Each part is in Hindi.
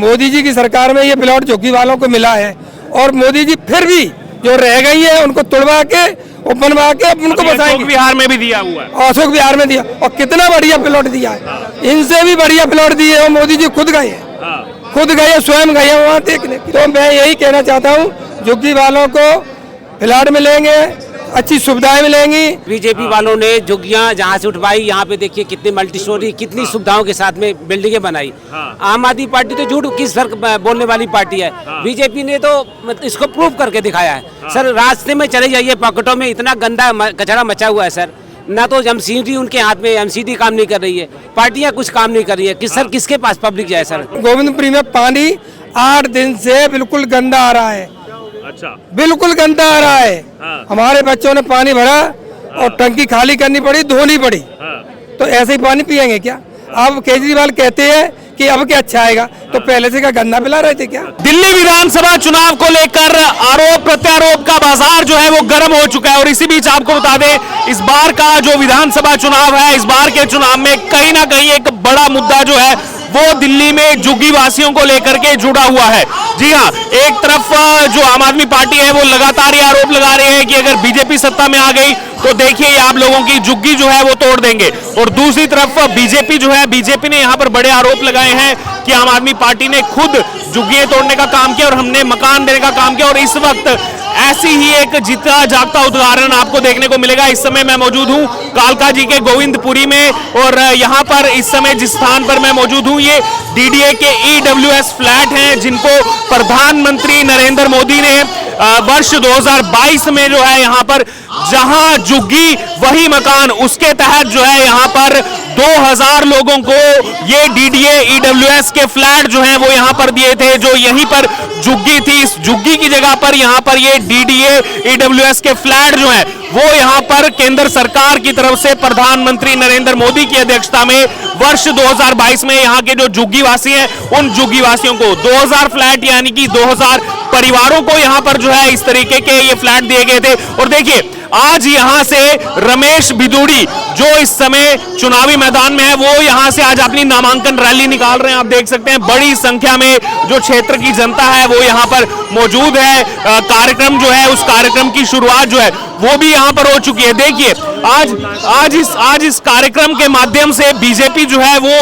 मोदी जी की सरकार में ये प्लॉट झुग्गी वालों को मिला है और मोदी जी फिर भी जो रह गई है उनको तोड़वा के और बनवा के उनको बसाएंगे। बिहार में भी दिया हुआ है, अशोक बिहार में दिया और कितना बढ़िया प्लॉट दिया है, इनसे भी बढ़िया प्लॉट दिए और मोदी जी खुद गए हैं, खुद गए स्वयं गए वहाँ देखने। तो मैं यही कहना चाहता हूँ झुग्गी वालों को प्लॉट मिलेंगे, अच्छी सुविधाएं मिलेंगी। बीजेपी वालों ने झुग्गियां जहां से उठवाई, यहाँ पे देखिए कितनी मल्टी स्टोरी, कितनी सुविधाओं के साथ में बिल्डिंगें बनाई। आम आदमी पार्टी तो झूठ किस फर्क बोलने वाली पार्टी है। बीजेपी ने तो इसको प्रूव करके दिखाया है। सर रास्ते में चले जाइए, पॉकेटों में इतना गंदा कचरा मचा हुआ है सर। ना तो एमसीडी उनके हाथ में, एमसीडी काम नहीं कर रही है, पार्टियां कुछ काम नहीं कर रही है। सर किसके पास पब्लिक जाए सर। गोविंदपुरी में पानी 8 दिन से बिल्कुल गंदा आ रहा है। अच्छा, बिल्कुल गंदा आ रहा है। हमारे बच्चों ने पानी भरा और टंकी खाली करनी पड़ी, धोनी पड़ी। तो ऐसे ही पानी पिएंगे क्या? अब केजरीवाल कहते हैं कि अब क्या अच्छा आएगा, तो पहले से क्या गंदा पिला रहे थे क्या? दिल्ली विधानसभा चुनाव को लेकर आरोप प्रत्यारोप का बाजार जो है वो गर्म हो चुका है। और इसी बीच आपको बता दें, इस बार का जो विधानसभा चुनाव है, इस बार के चुनाव में कहीं ना कहीं एक बड़ा मुद्दा जो है वो दिल्ली में झुग्गी वासियों को लेकर के जुड़ा हुआ है। जी हाँ, एक तरफ जो आम आदमी पार्टी है वो लगातार ये आरोप लगा रहे हैं कि अगर बीजेपी सत्ता में आ गई तो देखिए आप लोगों की झुग्गी जो है वो तोड़ देंगे। और दूसरी तरफ बीजेपी जो है, बीजेपी ने यहाँ पर बड़े आरोप लगाए हैं कि आम आदमी पार्टी ने खुद झुग्गियां तोड़ने का काम किया और हमने मकान देने का काम किया। और इस वक्त ऐसी ही एक जीता जागता उदाहरण आपको देखने को मिलेगा। इस समय मैं मौजूद हूँ कालका जी के गोविंदपुरी में और यहाँ पर इस समय जिस स्थान पर मैं मौजूद हूँ ये डीडीए के ईडब्ल्यूएस फ्लैट हैं, जिनको प्रधानमंत्री नरेंद्र मोदी ने वर्ष 2022 में जो है यहाँ पर जहां झुग्गी वही मकान, उसके तहत जो है यहाँ पर 2000 लोगों को ये डीडीए ईडब्ल्यूएस के फ्लैट जो हैं वो यहाँ पर दिए थे। जो यहीं पर झुग्गी थी, इस झुग्गी की जगह पर यहाँ पर ये डीडीए ईडब्ल्यूएस के फ्लैट जो हैं वो यहाँ पर केंद्र सरकार की तरफ से प्रधानमंत्री नरेंद्र मोदी की अध्यक्षता में वर्ष 2022 में यहाँ के जो झुग्गी वासी हैं उन झुग्गी वासियों को 2000 फ्लैट यानी कि 2000 परिवारों को यहाँ पर जो है इस तरीके के ये फ्लैट दिए गए थे। और देखिए आज यहाँ से रमेश भिदुड़ी जो इस समय चुनावी मैदान में है वो यहाँ से आज अपनी नामांकन रैली निकाल रहे हैं। आप देख सकते हैं बड़ी संख्या में जो क्षेत्र की जनता है वो यहाँ पर मौजूद है। कार्यक्रम जो है उस कार्यक्रम की शुरुआत जो है वो भी यहाँ पर हो चुकी है। देखिए आज इस कार्यक्रम के माध्यम से बीजेपी जो है वो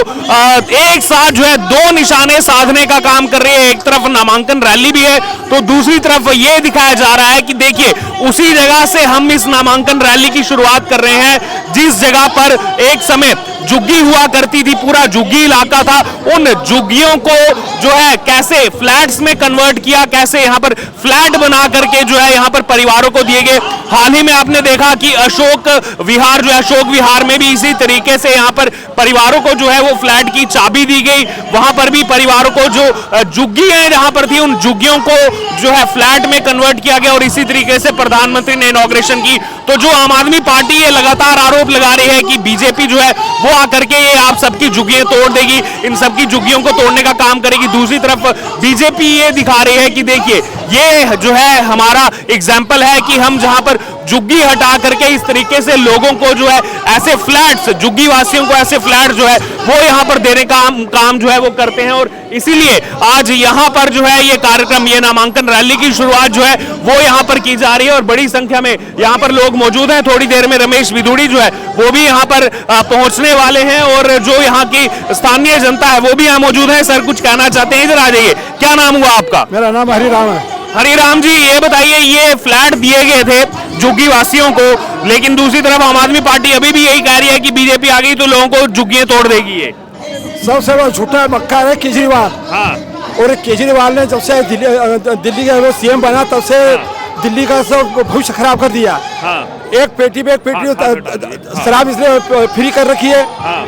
एक साथ जो है 2 निशाने साधने का काम कर रही है। एक तरफ नामांकन रैली भी है तो दूसरी तरफ ये दिखाया जा रहा है कि देखिए उसी जगह से हम इस नामांकन रैली की शुरुआत कर रहे हैं जिस जगह पर एक समय झुग्गी हुआ करती थी, पूरा झुग्गी इलाका था। उन झुग्गियों को जो है कैसे फ्लैट्स में कन्वर्ट किया, कैसे यहाँ पर फ्लैट बना करके जो है यहाँ पर परिवारों को दिए गए। हाल ही में आपने देखा कि अशोक विहार जो है, अशोक विहार में भी इसी तरीके से यहाँ पर परिवारों को जो है वो फ्लैट की चाबी दी गई। वहां पर भी परिवारों को जो झुग्गियां जहां पर थी उन झुग्गियों को जो है फ्लैट में कन्वर्ट किया गया। और इसी तरीके से प्रधानमंत्री ने इनॉग्रेशन की। तो जो आम आदमी पार्टी ये लगातार आरोप लगा रही है कि बीजेपी जो है वो आकर के ये आप सबकी झुग्गियां तोड़ देगी, इन सबकी झुग्गियों को तोड़ने का काम करेगी। दूसरी तरफ बीजेपी ये दिखा रही है कि देखिए ये जो है हमारा एग्जाम्पल है कि हम जहां पर झुग्गी हटा करके इस तरीके से लोगों को जो है ऐसे फ्लैट्स, झुग्गी वासियों को ऐसे फ्लैट जो है वो यहाँ पर देने का काम जो है वो करते हैं। और इसीलिए आज यहाँ पर जो है ये कार्यक्रम, ये नामांकन रैली की शुरुआत जो है वो यहाँ पर की जा रही है और बड़ी संख्या में यहाँ पर लोग मौजूद हैं। थोड़ी देर में रमेश भिदुड़ी जो है वो भी यहाँ पर पहुंचने वाले हैं और जो यहाँ की स्थानीय जनता है वो भी यहाँ मौजूद है। सर कुछ कहना चाहते हैं, इधर आ जाइए। क्या नाम हुआ आपका? मेरा नाम हरिराम है। हरिराम जी ये बताइए, ये फ्लैट दिए गए थे झुग्गी वासियों को, लेकिन दूसरी तरफ आम आदमी पार्टी अभी भी यही कह रही है कि बीजेपी आ गई तो लोगों को झुग्गियां तोड़ देगी। ये सबसे बड़ा झूठा मक्का है केजरीवाल। हाँ। और केजरीवाल ने जब से दिल्ली का सीएम बना तब से दिल्ली का सब भविष्य खराब कर दिया। हाँ। एक पेटी शराब इसलिए फ्री कर रखी है। हाँ।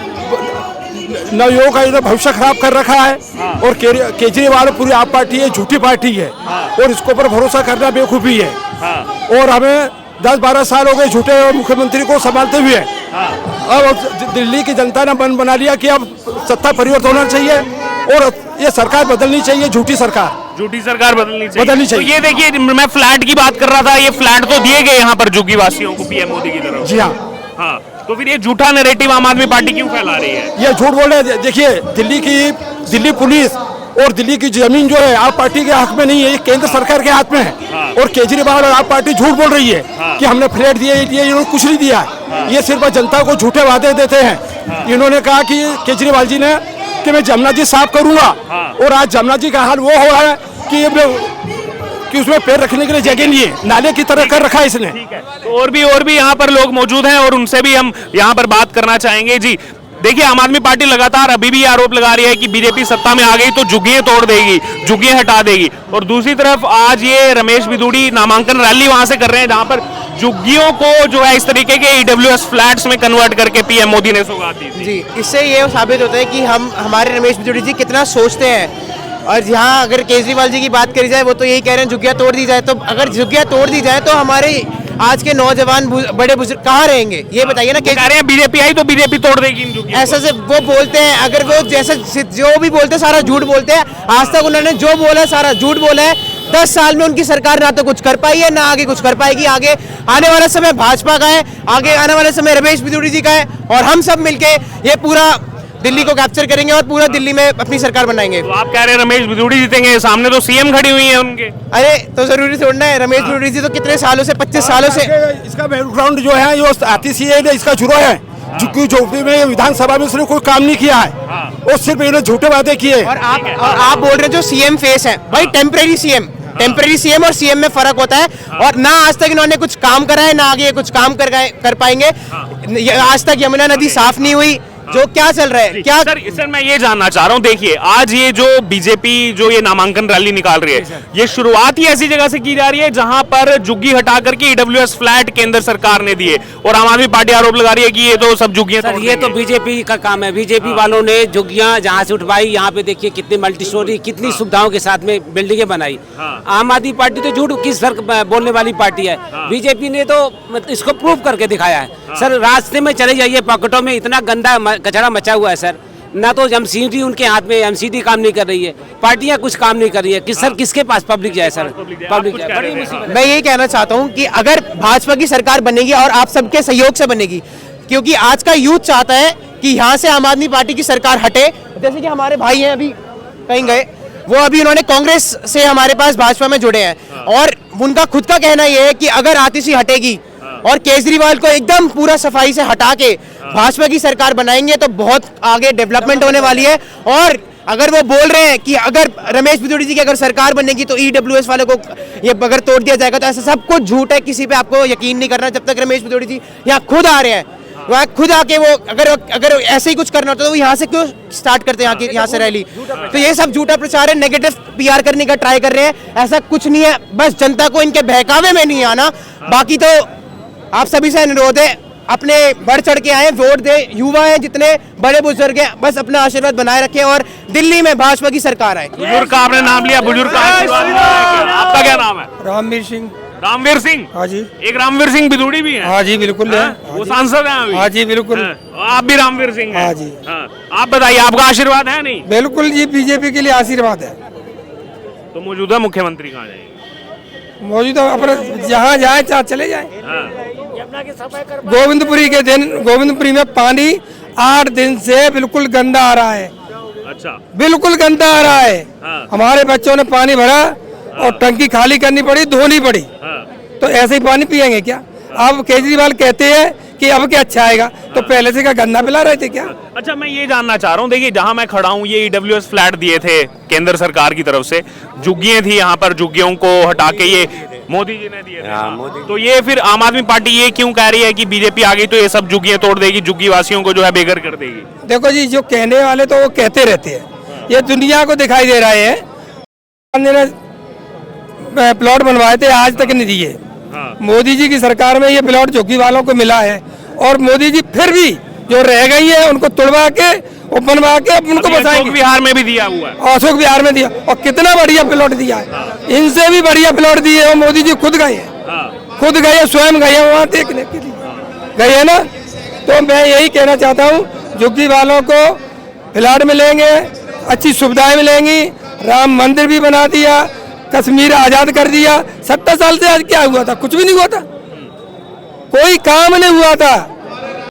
नवयुवकों का इधर भविष्य खराब कर रखा है। हाँ। और केजरीवाल पूरी आप पार्टी है, झूठी पार्टी है। हाँ। और इसके ऊपर भरोसा करना बेवकूफ़ी है। हाँ। और हमें 10-12 साल हो गए झूठे मुख्यमंत्री को संभालते हुए। हाँ। अब दिल्ली की जनता ने मन बना लिया कि अब सत्ता परिवर्तन होना चाहिए और ये सरकार बदलनी चाहिए, झूठी सरकार बदलनी चाहिए। तो ये देखिए मैं फ्लैट की बात कर रहा था, ये फ्लैट तो दिए गए यहाँ पर झुग्गी वासियों को पीएम मोदी की तरफ। जी हाँ। हाँ, तो फिर ये झूठा नैरेटिव आम आदमी पार्टी क्यों फैला रही है? ये झूठ बोल रहे हैं। देखिए दिल्ली पुलिस और दिल्ली की जमीन जो है आप पार्टी के हक में नहीं है, ये केंद्र सरकार के हाथ में है। और केजरीवाल और आप पार्टी झूठ बोल रही है कि हमने फ्लैट दिए, इन्होंने कुछ नहीं दिया। ये सिर्फ जनता को झूठे वादे देते हैं। इन्होंने कहा कि केजरीवाल जी ने कि मैं जमुना जी साफ करूंगा, और आज जमुना जी का हाल वो हो रहा है कि उसमें पैर रखने के लिए जगह नहीं है, नाले की तरह कर रखा है इसने। तो और भी यहाँ पर लोग मौजूद हैं और उनसे भी हम यहाँ पर बात करना चाहेंगे। जी देखिए, आम आदमी पार्टी लगातार अभी भी आरोप लगा रही है कि बीजेपी सत्ता में आ गई तो झुग्गियां तोड़ देगी, झुग्गियां हटा देगी, और दूसरी तरफ आज ये रमेश बिधूड़ी नामांकन रैली वहां से कर रहे हैं जहां पर झुग्गियों को जो है इस तरीके के ईडब्ल्यूएस फ्लैट्स में कन्वर्ट करके पीएम मोदी ने सौगात दी थी। जी, इससे ये साबित होता है कि हमारे रमेश बिधूड़ी जी कितना सोचते हैं। और यहाँ अगर केजरीवाल जी की बात करी जाए, वो तो यही कह रहे हैं झुग्गियां तोड़ दी जाए। तो अगर झुग्गियां तोड़ दी जाए तो हमारे आज के नौजवान बड़े बुजुर्ग कहाँ रहेंगे, ये बताइए ना। कह रहे हैं बीजेपी आई तो बीजेपी तोड़ देगी इन झुग्गियों। ऐसा से वो बोलते हैं, अगर वो जैसे जो भी बोलते हैं सारा झूठ बोलते हैं। आज तक उन्होंने जो बोला है सारा झूठ बोला है। 10 साल में उनकी सरकार ना तो कुछ कर पाई है, ना आगे कुछ कर पाएगी। आगे आने वाला समय भाजपा का है, आगे आने वाला समय रमेश बिधूड़ी जी का है, और हम सब मिलके ये पूरा दिल्ली को कैप्चर करेंगे और पूरा दिल्ली में अपनी सरकार बनाएंगे। तो आप कह रहे हैं रमेश बिधूड़ी जीतेंगे, सामने तो सीएम खड़ी हुई है उनके। अरे तो जरूरी छोड़ना है, रमेश बिधूड़ी जी तो कितने सालों से 25 सालों से इसका बैकग्राउंड जो है ये आतिशीय है, इसका जुड़ा है। झुग्गी झोपड़ी में विधानसभा में उसने कोई काम नहीं किया है, और सिर्फ इन्होंने झूठे वादे किए। और आप बोल रहे हो जो सीएम फेस है, भाई टेम्परेरी सीएम और सीएम में फर्क होता है। और ना आज तक इन्होंने कुछ काम करा है, ना आगे कुछ काम कर पाएंगे। आज तक यमुना नदी साफ नहीं हुई। जो क्या चल रहा है, क्या सर मैं ये जानना चाह रहा हूँ, देखिए आज ये जो बीजेपी जो ये नामांकन रैली निकाल रही है, ये शुरुआत ही ऐसी जगह से की जा रही है जहां पर झुग्गी हटा करके ईडब्ल्यूएस फ्लैट केंद्र सरकार ने दिए, और आम आदमी पार्टी आरोप लगा रही है कि ये तो सब झुग्गियां सर, ये तो बीजेपी का काम है। बीजेपी वालों ने झुग्गियां जहां से उठवाई, यहाँ पे देखिए कितनी मल्टी स्टोरी, कितनी सुविधाओं के साथ में बिल्डिंगें बनाई। आम आदमी पार्टी तो झूठ किस फर्क बोलने वाली पार्टी है। बीजेपी ने तो इसको प्रूव करके दिखाया है। सर रास्ते में चले जाइए, पॉकेटों में इतना गंदा कचरा मचा हुआ है सर। ना तो एमसीडी उनके हाथ में, एमसीडी काम नहीं कर रही है, पार्टियां कुछ काम नहीं कर रही है। सर किसके पास पब्लिक जाए सर, पब्लिक जाए, बड़ी मुसीबत है। मैं यही कहना चाहता हूं कि अगर भाजपा की सरकार बनेगी और आप सबके सहयोग से बनेगी, क्योंकि आज का यूथ चाहता है कि यहाँ से आम आदमी पार्टी की सरकार हटे। जैसे कि हमारे भाई हैं अभी कहीं गए, वो अभी उन्होंने कांग्रेस से हमारे पास भाजपा में जुड़े हैं, और उनका खुद का कहना यह है कि अगर आतिशी हटेगी और केजरीवाल को एकदम पूरा सफाई से हटा के भाजपा की सरकार बनाएंगे तो बहुत आगे डेवलपमेंट होने वाली है। और अगर वो बोल रहे हैं कि अगर रमेश बिधूड़ी जी की अगर सरकार बनेगी तो ईडब्ल्यूएस वाले को ये अगर तोड़ दिया जाएगा, तो ऐसा सब कुछ झूठ है। किसी पे आपको यकीन नहीं करना। जब तक रमेश बिधूड़ी जी यहाँ खुद आ रहे हैं, वहाँ खुद आके वो अगर ऐसे ही कुछ करना होता तो वो यहाँ से क्यों स्टार्ट करते हैं, यहाँ से रैली। तो ये सब झूठा प्रचार है, नेगेटिव पीआर करने का ट्राई कर रहे हैं। ऐसा कुछ नहीं है, बस जनता को इनके बहकावे में नहीं आना। बाकी तो आप सभी से अनुरोध है, अपने बढ़ चढ़ के आए, वोट दे। युवा हैं जितने बड़े बुजुर्ग हैं, बस अपना आशीर्वाद बनाए रखें और दिल्ली में भाजपा की सरकार आए। बुजुर्ग का आपने नाम लिया, बुजुर्ग का आशीर्वाद, आपका क्या नाम है? रामवीर सिंह। रामवीर सिंह? हाँ जी। एक रामवीर सिंह बिधूड़ी भी है? हाँ जी बिल्कुल है। वो सांसद हैं अभी? हाँ जी बिल्कुल। आप भी रामवीर सिंह हैं? हाँ जी। आप बताइए, आपका आशीर्वाद है नहीं? बिल्कुल जी, बीजेपी के लिए आशीर्वाद है। तो मौजूदा मुख्यमंत्री कहाँ जाएंगे? मौजूदा अपने जहाँ जाए चाहे चले जाए। गोविंदपुरी में पानी 8 दिन से बिल्कुल गंदा आ रहा है। अच्छा, बिल्कुल गंदा आ रहा है। हमारे बच्चों ने पानी भरा और टंकी खाली करनी पड़ी, धोनी पड़ी। तो ऐसे ही पानी पिएंगे क्या? अब केजरीवाल कहते हैं कि अब क्या अच्छा आएगा, तो पहले से क्या गंदा पिला रहे थे क्या? अच्छा, मैं ये जानना चाह रहा हूँ, देखिए जहाँ मैं खड़ा हूँ ये ईडब्ल्यूएस फ्लैट दिए थे केंद्र सरकार की तरफ से, झुग्गियां थी यहाँ पर, झुग्गियों को हटा के ये मोदी जी ने दिए थे। तो ये फिर आम आदमी पार्टी ये क्यों कह रही है कि बीजेपी आ गई तो ये सब झुग्गियां तोड़ देगी, झुग्गी वासियों को जो है बेघर कर देगी? देखो जी, जो कहने वाले तो वो कहते रहते हैं, ये दुनिया को दिखाई दे रहा है। प्लॉट बनवाए थे, आज तक नहीं दिए। मोदी जी की सरकार में ये प्लॉट झुग्गी वालों को मिला है, और मोदी जी फिर भी जो रह गई है उनको तोड़वा के और बनवा के उनको बचाएंगे। अशोक विहार में भी दिया हुआ है। अशोक विहार में दिया, और कितना बढ़िया प्लॉट दिया है। इनसे भी बढ़िया प्लॉट दिए और मोदी जी खुद गए हैं, खुद गए, स्वयं गए वहाँ देखने के लिए गए है ना। तो मैं यही कहना चाहता हूँ, झुग्गी वालों को प्लॉट मिलेंगे, अच्छी सुविधाएं मिलेंगी। राम मंदिर भी बना दिया, कश्मीर आजाद कर दिया। 70 साल से आज क्या हुआ था? कुछ भी नहीं हुआ था, कोई काम नहीं हुआ था।